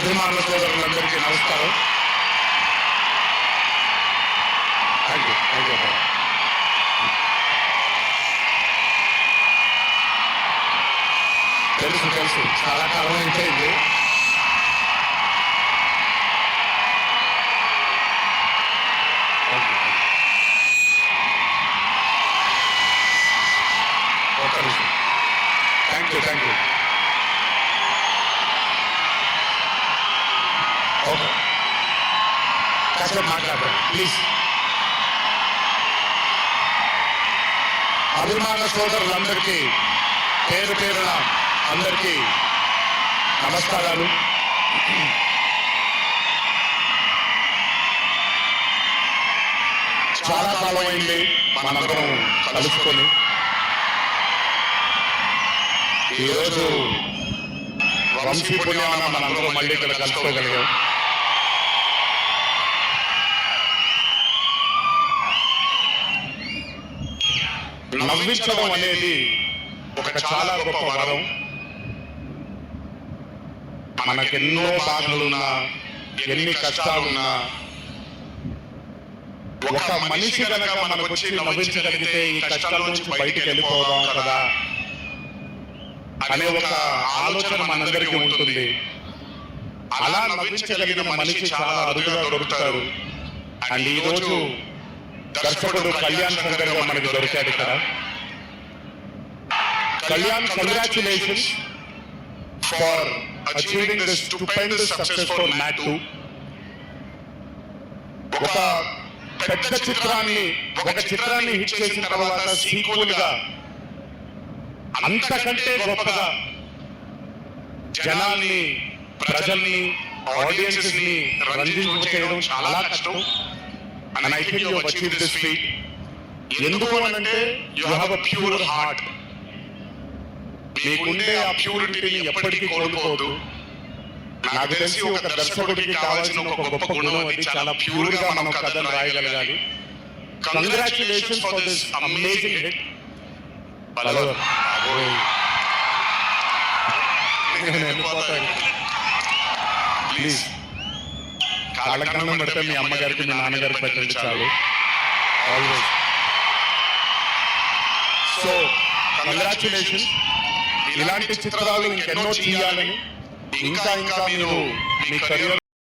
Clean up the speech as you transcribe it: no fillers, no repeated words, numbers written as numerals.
అభిమానుల సోదరులందరికీ నమస్కారం. Thank you. తెలుసు చాలా కాలం అయిపోయింది. Thank you. ఓకే, కాసేపు మాట్లాడతాను ప్లీజ్. అభిమాన సోదరులందరికీ పేరు పేరున అందరికీ నమస్కారాలు. చాలా కాలం అయింది మనందరం కలుసుకొని. ఈరోజు వంశీ పుణ్యాన మనందరం మళ్ళీ ఇక్కడ కలుసుకోగలిగాం. నవ్వించడం అనేది ఒక చాలా గొప్ప వరం. మనకెన్నో బాధలున్నా, ఎన్ని కష్టాలున్నా, ఒక మనిషి కనుక మనకు వచ్చి నవ్వించగలిగితే ఈ కష్టాల నుంచి బయటికి వెళ్ళిపోదాం కదా అనే ఒక ఆలోచన మనందరికీ ఉంటుంది. అలా నవ్వించగలిగిన మనిషి చాలా అరుదుగా దొరుకుతారు. అండ్ ఈరోజు దర్శకుడు కళ్యాణ్ శంకర్ గా మనకు దొరికాడు ఇక్కడ. Kalyan, congratulations for achieving this stupendous success for mat 2. ఒక పెద్ద చిత్రాన్ని హిట్ చేసిన తర్వాత సీక్వెల్ గా అంతకంటే గొప్పగా జనాల్ని, ప్రజల్ని, ఆడియన్సెస్ ని రంజింపచేయడం చాలా కష్టం. And I think you have achieved this feat. ఎందుకు అనంటే you have a pure heart. మీకుండే ఆ ప్యూరిటీని ఎప్పటికీ కోల్పోవద్దు. నాకు తెలిసి ఒక దర్శకుడికి కావాల్సిన ఒక గొప్ప గుణం అది. చాలా ప్యూర్ గా మనం కథను రాయగలగాలి. Congratulations for this amazing hit. Please కాళ్ళకన్నం పెడితే మీ అమ్మగారికి, మీ నాన్నగారికి పెట్టండి చాలు. ఆల్వేస్. So congratulations. ఇలాంటి చిత్రాలు ఇంకెన్నో తీయాలని, ఇంకా మీరు మీ కెరీర్